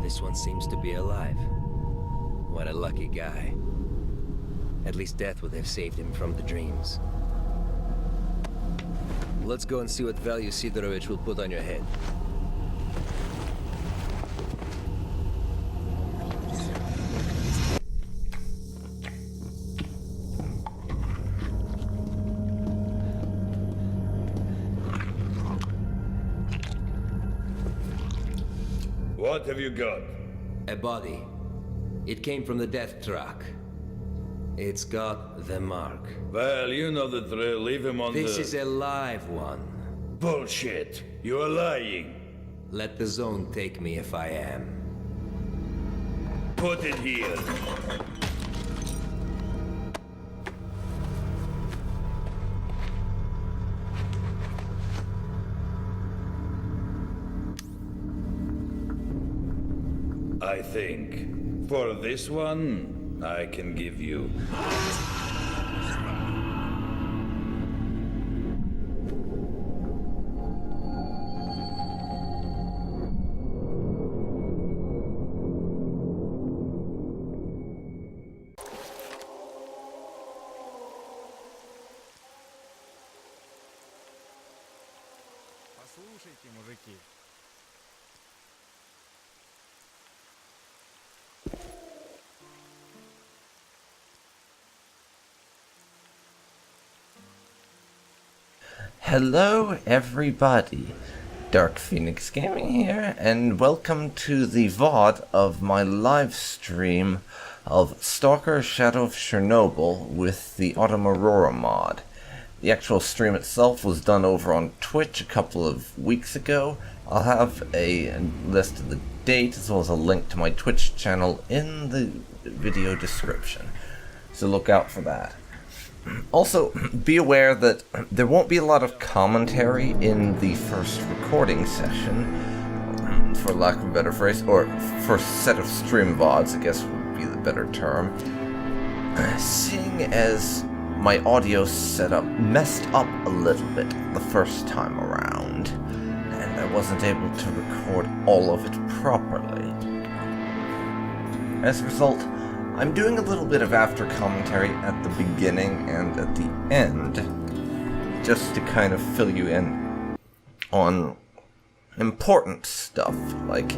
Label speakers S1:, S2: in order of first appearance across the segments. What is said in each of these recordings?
S1: This one seems to be alive. What a lucky guy. At least death would have saved him from the dreams. Let's go and see what value Sidorovich will put on your head.
S2: What have you got?
S1: A body. It came from the death truck. It's got the mark.
S2: Well, you know the drill. Leave him on
S1: This is a live one.
S2: Bullshit. You are lying.
S1: Let the zone take me if I am.
S2: Put it here. I think for this one, I can give you.
S3: Послушайте, мужики.
S4: Hello everybody, DarkPhoenix Gaming here, and welcome to the VOD of my live stream of S.T.A.L.K.E.R Shadow of Chernobyl with the Autumn Aurora mod. The actual stream itself was done over on Twitch a couple of weeks ago. I'll have a list of the date as well as a link to my Twitch channel in the video description, so look out for that. Also, be aware that there won't be a lot of commentary in the first recording session, for lack of a better phrase, or first set of stream VODs, I guess would be the better term, seeing as my audio setup messed up a little bit the first time around, and I wasn't able to record all of it properly. As a result, I'm doing a little bit of after commentary at the beginning and at the end, just to kind of fill you in on important stuff, like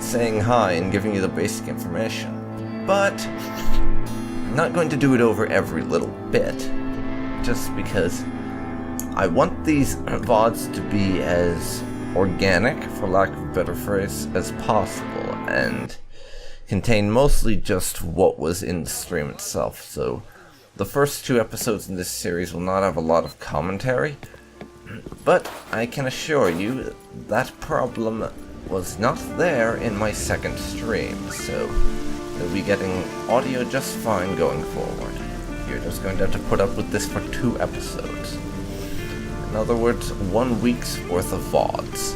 S4: saying hi and giving you the basic information. But I'm not going to do it over every little bit, just because I want these VODs to be as organic, for lack of a better phrase, as possible, and contain mostly just what was in the stream itself. So the first two episodes in this series will not have a lot of commentary, but I can assure you that problem was not there in my second stream, so you'll be getting audio just fine going forward. You're just going to have to put up with this for 2 episodes. In other words, 1 week's worth of VODs,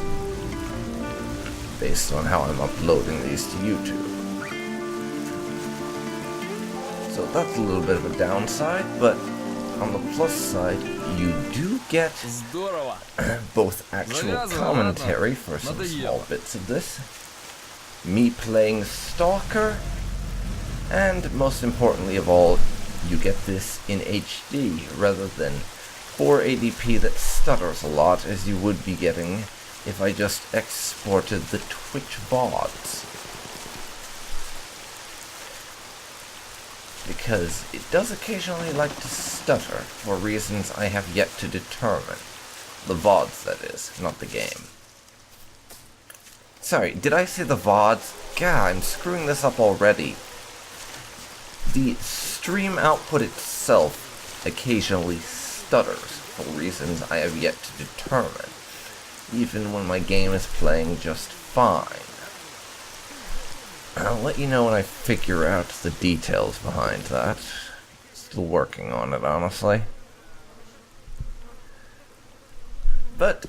S4: based on how I'm uploading these to YouTube. So that's a little bit of a downside, but on the plus side, you do get both actual commentary for some small bits of this, me playing S.T.A.L.K.E.R, and most importantly of all, you get this in HD rather than 480p that stutters a lot, as you would be getting if I just exported the Twitch VODs. because it does occasionally like to stutter for reasons I have yet to determine. The VODs, that is, not the game. Sorry, did I say the VODs? God, I'm screwing this up already. The stream output itself occasionally stutters for reasons I have yet to determine, even when my game is playing just fine. I'll let you know when I figure out the details behind that. Still working on it, honestly. But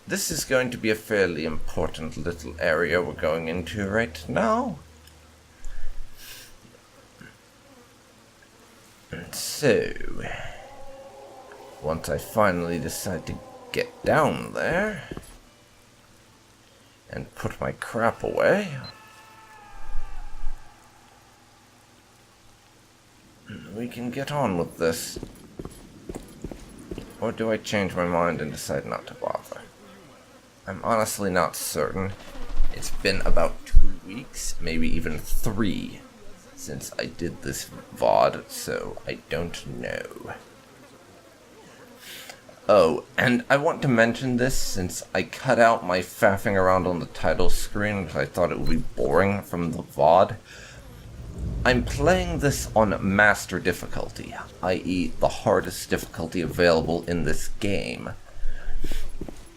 S4: this is going to be a fairly important little area we're going into right now. And so, once I finally decide to get down there and put my crap away, we can get on with this. Or do I change my mind and decide not to bother? I'm honestly not certain. It's been about 2 weeks, maybe even 3, since I did this VOD, so I don't know. Oh, and I want to mention this since I cut out my faffing around on the title screen because I thought it would be boring from the VOD. I'm playing this on Master difficulty, i.e. the hardest difficulty available in this game.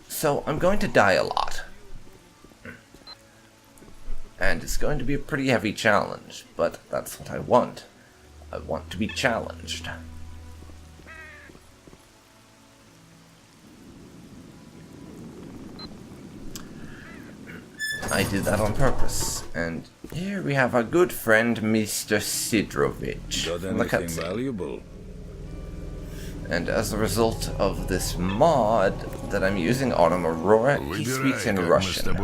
S4: So I'm going to die a lot. And it's going to be a pretty heavy challenge, but that's what I want. I want to be challenged. I did that on purpose, and here we have our good friend Mr. Sidrovich from the cutscene.
S2: Valuable?
S4: And as a result of this mod that I'm using, Autumn Aurora, he speaks in Russian.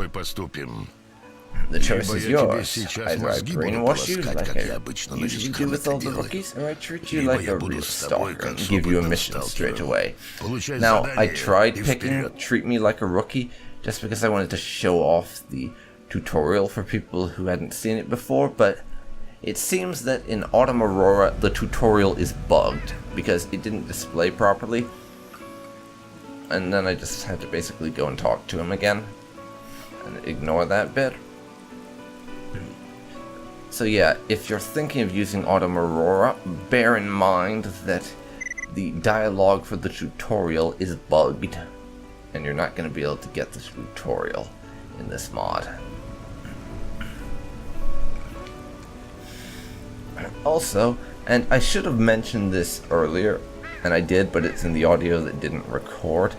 S4: The choice is yours. Either I brainwash you like I usually do with all the rookies, or I treat you like a real stalker and give you a mission straight away. Now, I tried picking Treat Me Like a Rookie just because I wanted to show off the tutorial for people who hadn't seen it before, but it seems that in Autumn Aurora the tutorial is bugged because it didn't display properly, and then I just had to basically go and talk to him again and ignore that bit. So yeah, if you're thinking of using Autumn Aurora, bear in mind that the dialogue for the tutorial is bugged, and you're not going to be able to get the tutorial in this mod. Also, and I should have mentioned this earlier, and I did, but it's in the audio that didn't record.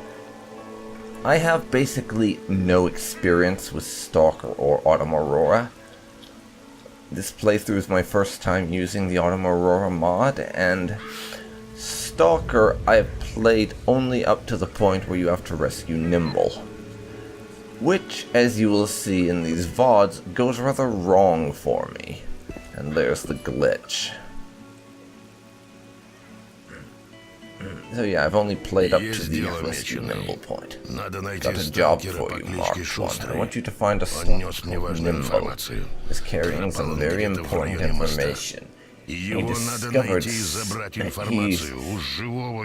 S4: I have basically no experience with Stalker or Autumn Aurora. This playthrough is my first time using the Autumn Aurora mod, and Stalker I've played only up to the point where you have to rescue Nimble, which, as you will see in these VODs, goes rather wrong for me. And there's the glitch. So yeah, I've only played up to the rescue Nimble point. Got a job for you, Mark 1. I want you to find a stalker called Nimble. He's carrying some very important information. He discovered that he's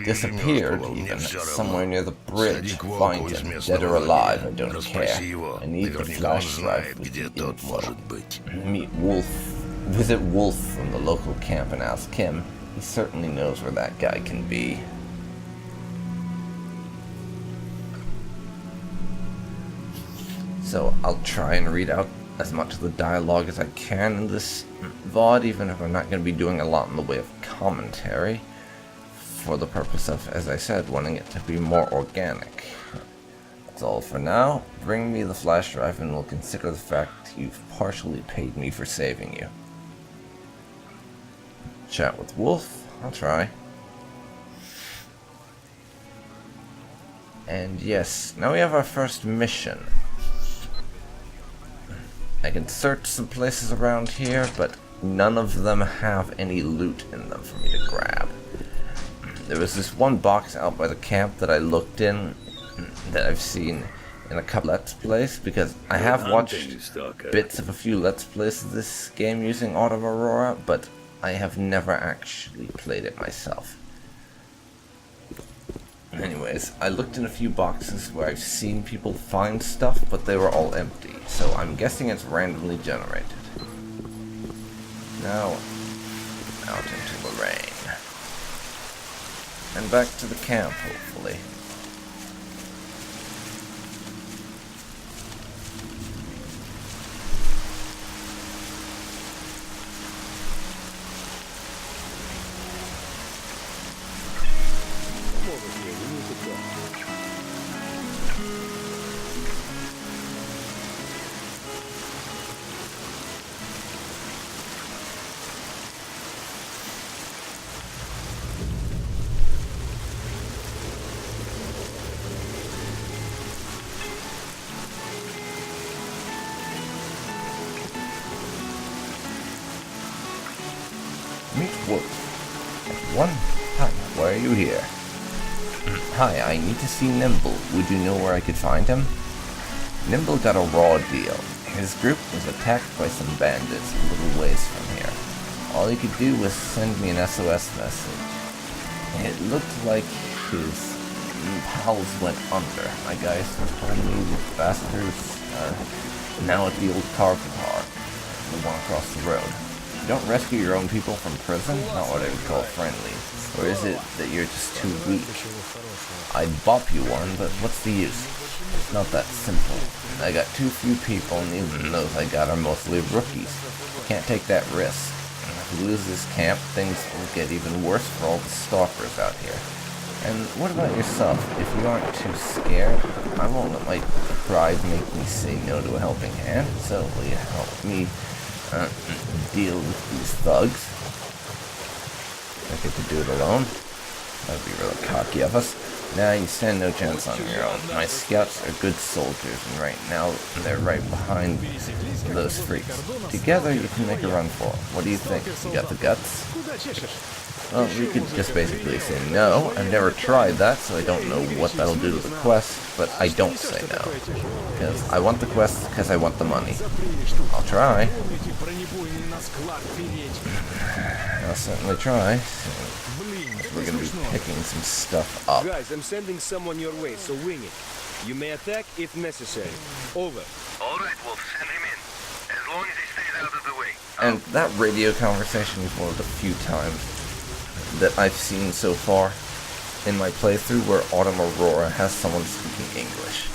S4: disappeared even, somewhere near the bridge. Find him, dead or alive, I don't care. I need the flash drive with the info. Meet Wolf. Visit Wolf from the local camp and ask him. He certainly knows where that guy can be. So I'll try and read out as much of the dialogue as I can in this VOD, even if I'm not going to be doing a lot in the way of commentary, for the purpose of, as I said, wanting it to be more organic. That's all for now. Bring me the flash drive and we'll consider the fact you've partially paid me for saving you. Chat with Wolf, I'll try. And yes, now we have our first mission. I can search some places around here, but none of them have any loot in them for me to grab. There was this one box out by the camp that I looked in that I've seen in a couple Let's Plays, because I have watched bits of a few Let's Plays of this game using Autumn Aurora, but I have never actually played it myself. Anyways, I looked in a few boxes where I've seen people find stuff, but they were all empty, so I'm guessing it's randomly generated. Now, out into the rain. And back to the camp, hopefully. Meet Wolf. Hi, why are you here? Hi, I need to see Nimble. Would you know where I could find him? Nimble got a raw deal. His group was attacked by some bandits a little ways from here. All he could do was send me an SOS message. It looked like his pals went under. My guys told me the bastards are now at the old car park, the one across the road. You don't rescue your own people from prison? Not what I would call friendly. Or is it that you're just too weak? I'd bop you one, but what's the use? It's not that simple. I got too few people, and even those I got are mostly rookies. Can't take that risk. If we lose this camp, things will get even worse for all the stalkers out here. And what about yourself? If you aren't too scared, I won't let my pride make me say no to a helping hand. So will you help me deal with these thugs? I get to do it alone? That'd be really cocky of us. Nah, you stand no chance on your own. My scouts are good soldiers, and right now they're right behind those freaks. Together you can make a run for them. What do you think? You got the guts? Well, we could just basically say no. I've never tried that, so I don't know what that'll do to the quest, but I don't say no. Because I want the quest because I want the money. I'll try. I'll certainly try. We're gonna be picking some stuff up.
S3: Guys, I'm sending someone your way, so wing it. You may attack if necessary. Over.
S5: All right, Wolf, send him in. As long as he stays out of the way.
S4: And that radio conversation is one of the few times that I've seen so far in my playthrough where Autumn Aurora has someone speaking English.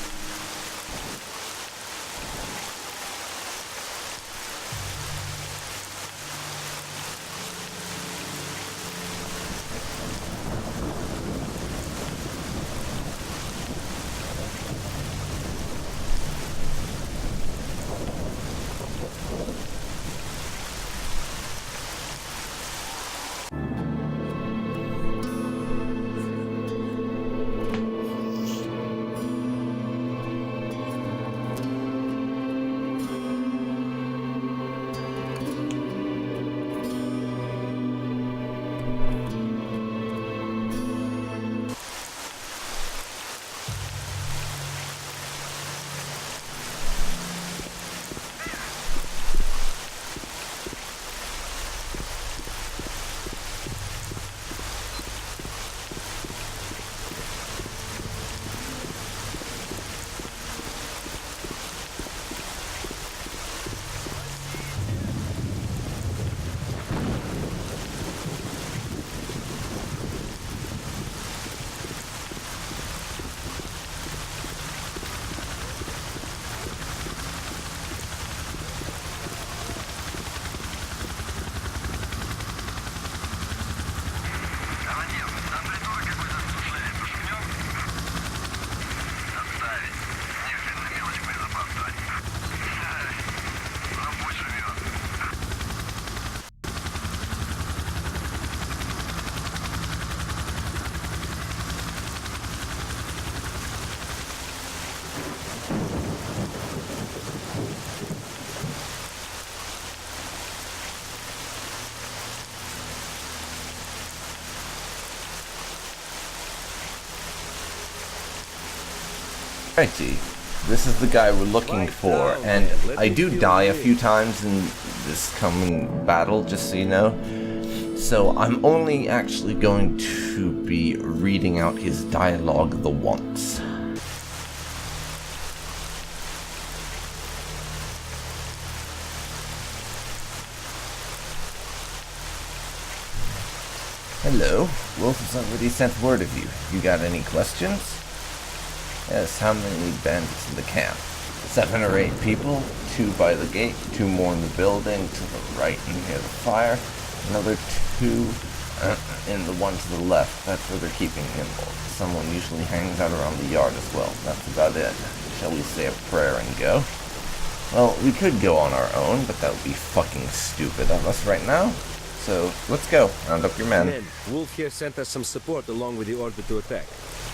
S4: Righty, this is the guy we're looking for, and I do die a few times in this coming battle, just so you know. So I'm only actually going to be reading out his dialogue the once. Hello, Wolf has already sent word of you. You got any questions? Yes, how many bandits in the camp? 7 or 8 people, 2 by the gate, 2 more in the building to the right and near the fire, another 2 in the one to the left. That's where they're keeping nimble. Someone usually hangs out around the yard as well. That's about it. Shall we say a prayer and go? Well, we could go on our own, but that would be fucking stupid of us right now. So, let's go. Round up your men.
S3: Men, Wolf here sent us some support along with the order to attack.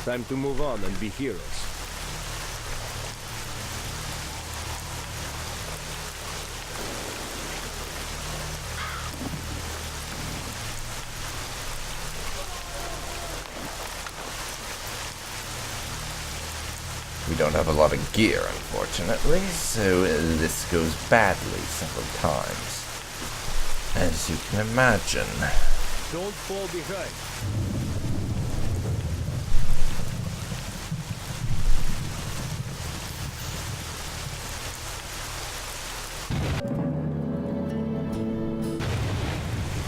S3: Time to move on and be heroes.
S4: We don't have a lot of gear, unfortunately, so this goes badly several times. As you can imagine.
S3: Don't fall behind.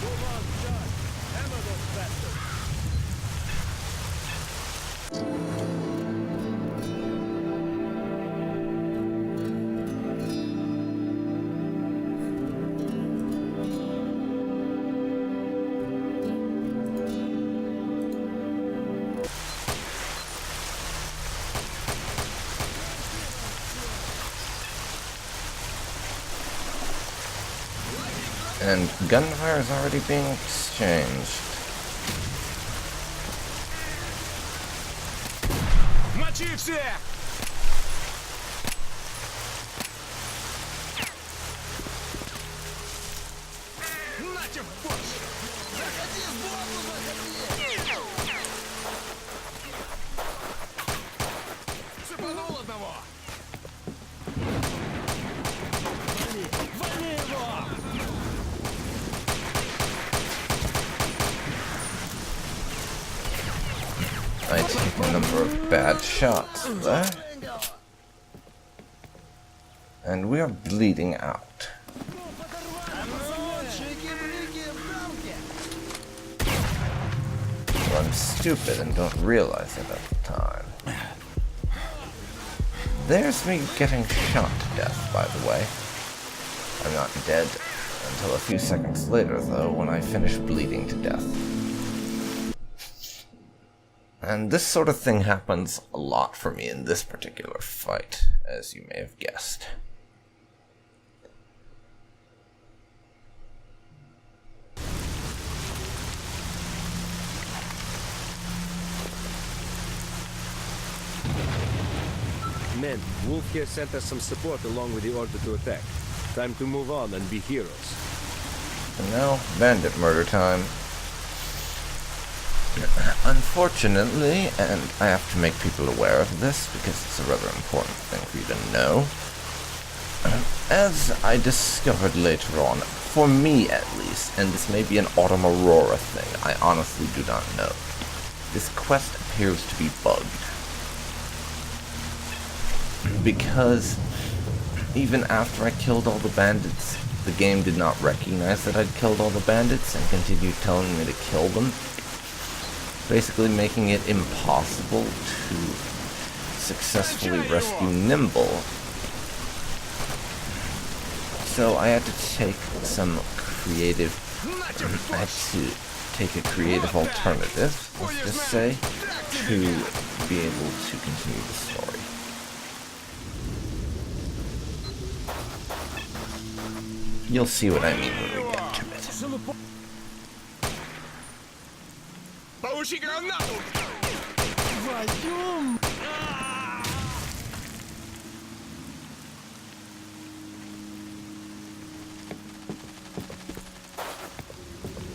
S3: Move on, John. Hammer those bastards.
S4: And gunfire is already being exchanged.
S3: Мочи всех! Нате в борщ! Заходи сбоку, заходи! Цепанул одного! Вали его!
S4: I take a number of bad shots there. And we are bleeding out. Well, I'm stupid and don't realize it at the time. There's me getting shot to death, by the way. I'm not dead until a few seconds later, though, when I finish bleeding to death. And this sort of thing happens a lot for me in this particular fight, as you may have guessed.
S3: Men, Wolf here sent us some support along with the order to attack. Time to move on and be heroes.
S4: And now, bandit murder time. Unfortunately, and I have to make people aware of this because it's a rather important thing for you to know, as I discovered later on, for me at least, and this may be an Autumn Aurora thing, I honestly do not know, this quest appears to be bugged. Because even after I killed all the bandits, the game did not recognize that I'd killed all the bandits and continued telling me to kill them, basically making it impossible to successfully rescue Nimble. So I had to take some creative, I had to take a creative alternative, let's just say, to be able to continue the story. You'll see what I mean when we get to it.
S3: Получи гранату!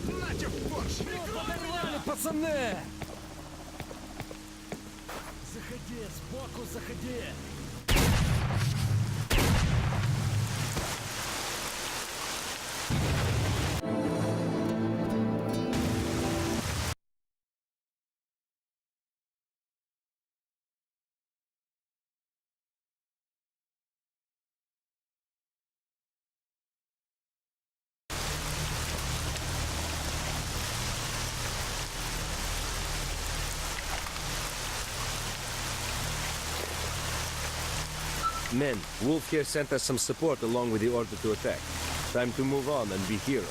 S3: Нате в борщ! Подорвали, пацаны! Заходи, сбоку заходи! Men, Wolf here sent us some support along with the order to attack. Time to move on and be heroes.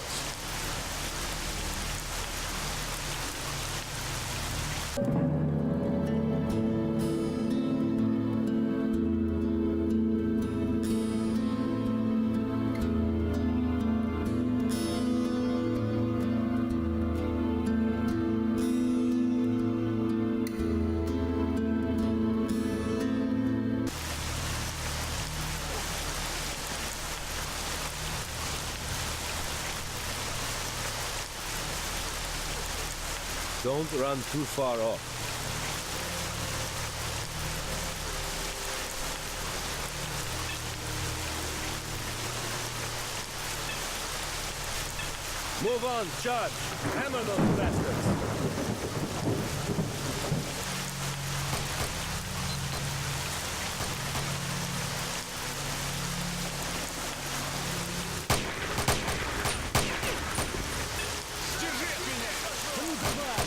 S3: Don't run too far off. Move on, charge! Hammer those bastards!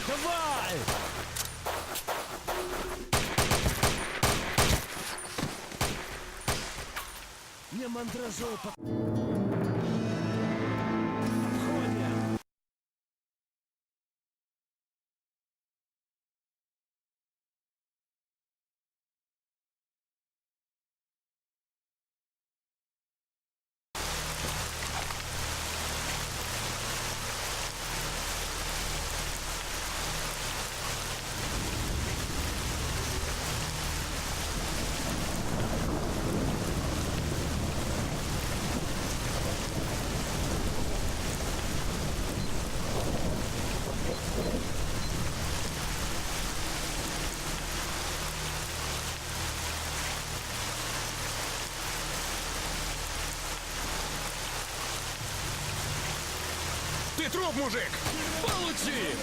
S3: Давай! Не мандражой по...
S5: Ты труп, мужик! Получи!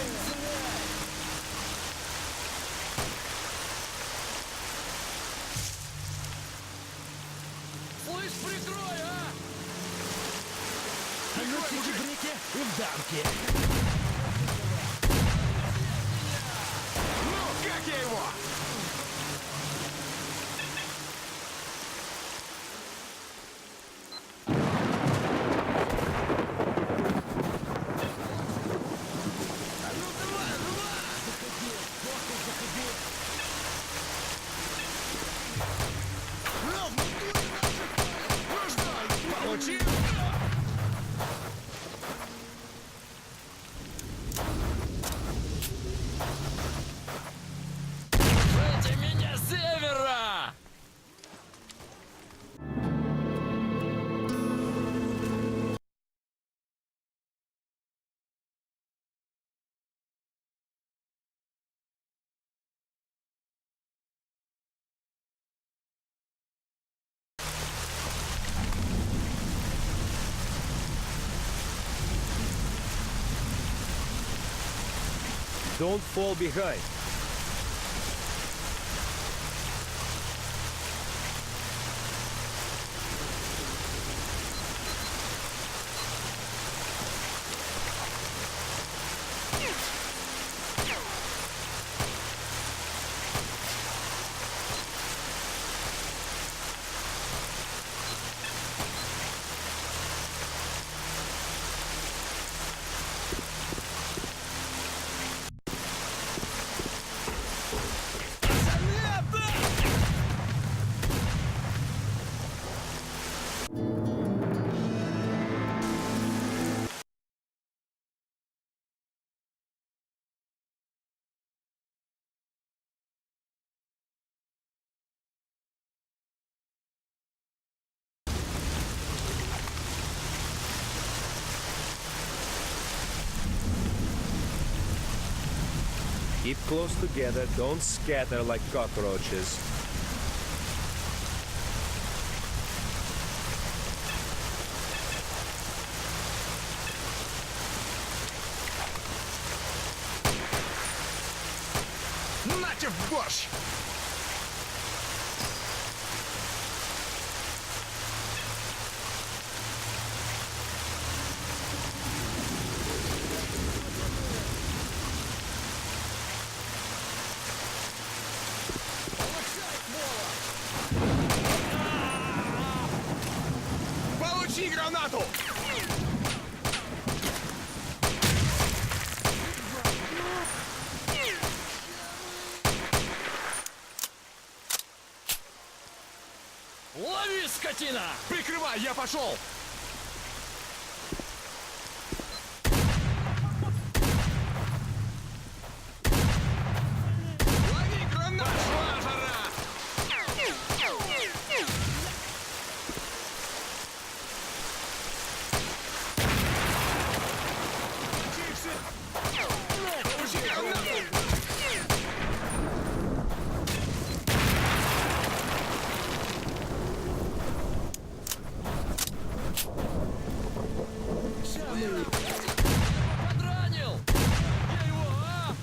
S5: Слышь, прикрой, а!
S6: А ну чики-брики и в дамки.
S5: Ну, как я его? Получил! Слушайте меня с севера!
S3: Don't fall behind. Keep close together, don't scatter like cockroaches.
S5: Нате в борщ!
S6: Получи гранату! Лови, скотина! Прикрывай, я пошел! Лови гранату! Пошла жара! Получи гранату! Подранил! Я его, а?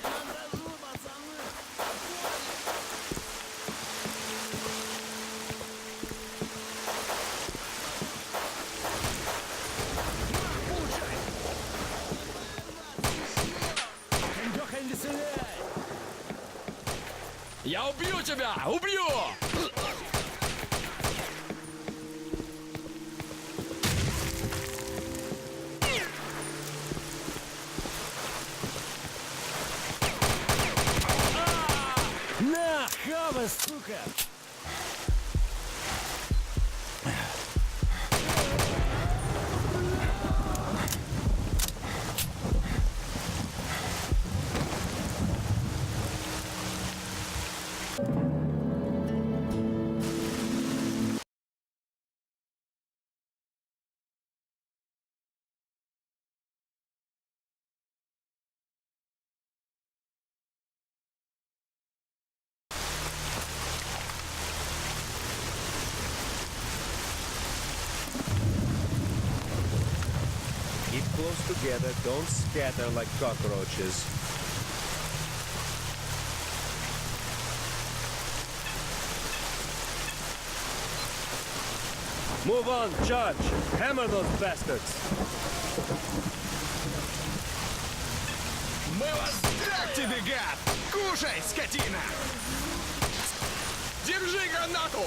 S6: Я дрожу, пацаны! Получай! Леха, не стреляй! Я убью тебя! Убью! На, хавай, сука!
S3: Keep close together, don't scatter like cockroaches. Move on, charge! Hammer those bastards!
S6: Мы вас... Так тебе, гад! Кушай, скотина! Держи гранату!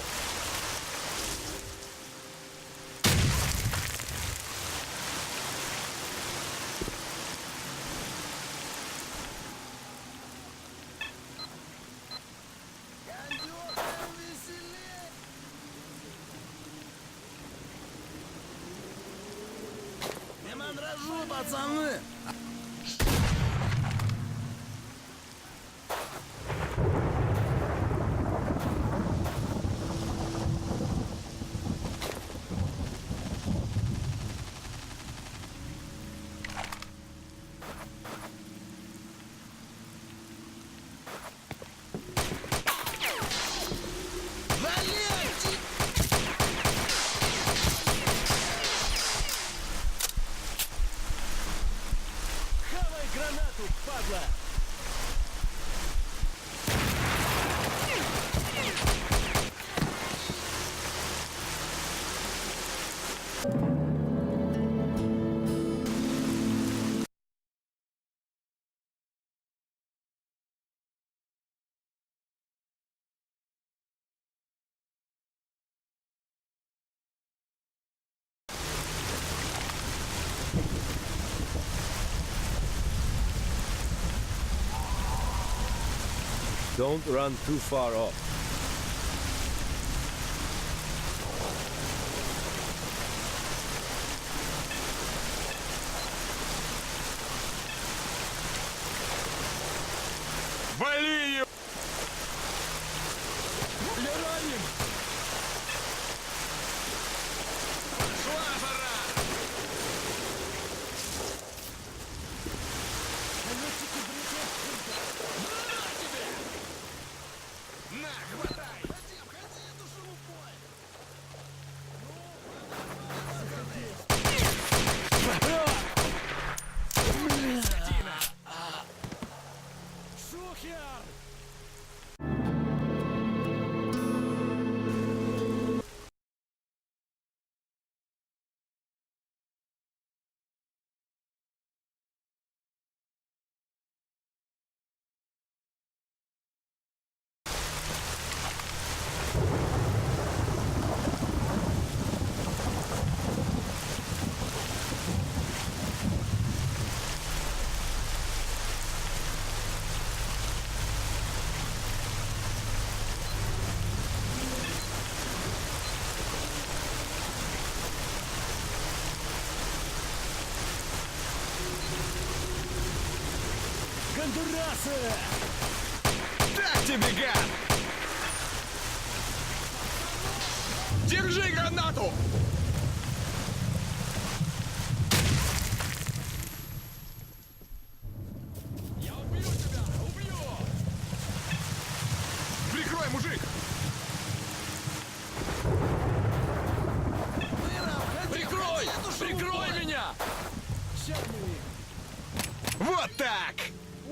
S6: Я дрожу, пацаны! Хавай гранату, падла!
S3: Don't run too far off.
S6: Вали ее! Я ранен! Пошла жара! На тебе! На, хватай! Ходи, душевой бой! Скотина! Шухер! Пидорасы! Так тебе, гад! Держи гранату! Я убью тебя! Убью! Прикрой, мужик! Прикрой! Прикрой меня! Вот так!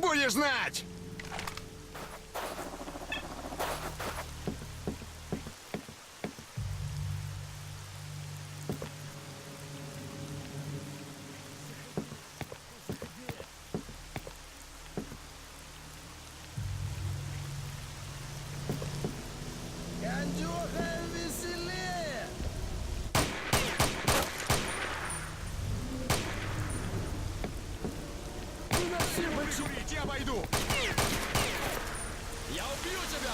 S6: Будешь знать!
S7: Кондюха веселее!
S6: Прикурить, я обойду! Я убью тебя!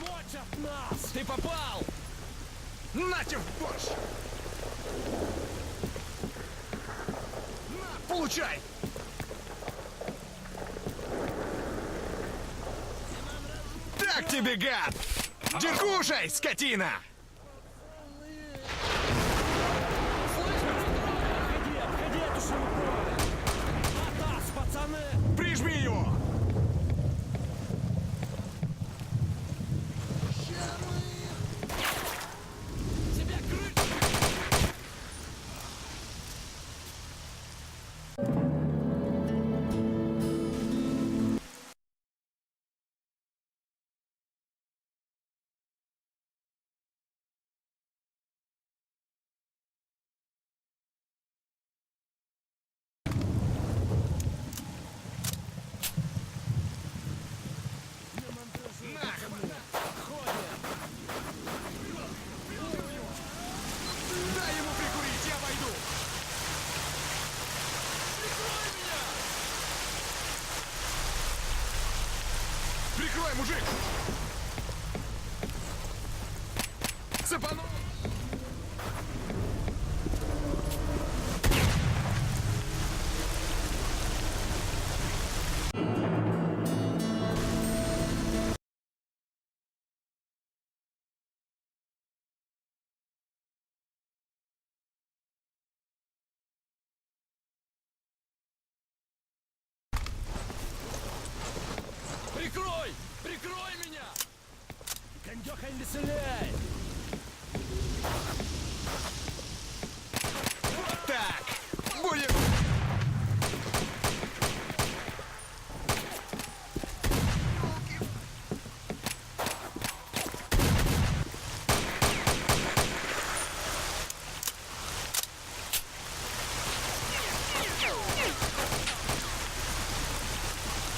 S6: Мочат нас! Ты попал! Нате в борщ! На, получай! Так тебе, гад! Кушай, скотина! Прижми его! Тебя крыть! Дай ему прикурить, я войду! Прикрой меня! Прикрой, мужик! Цепанул! Прикрой! Прикрой меня! Кондюха веселей! Вот так! Будет!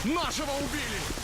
S6: Нашего убили!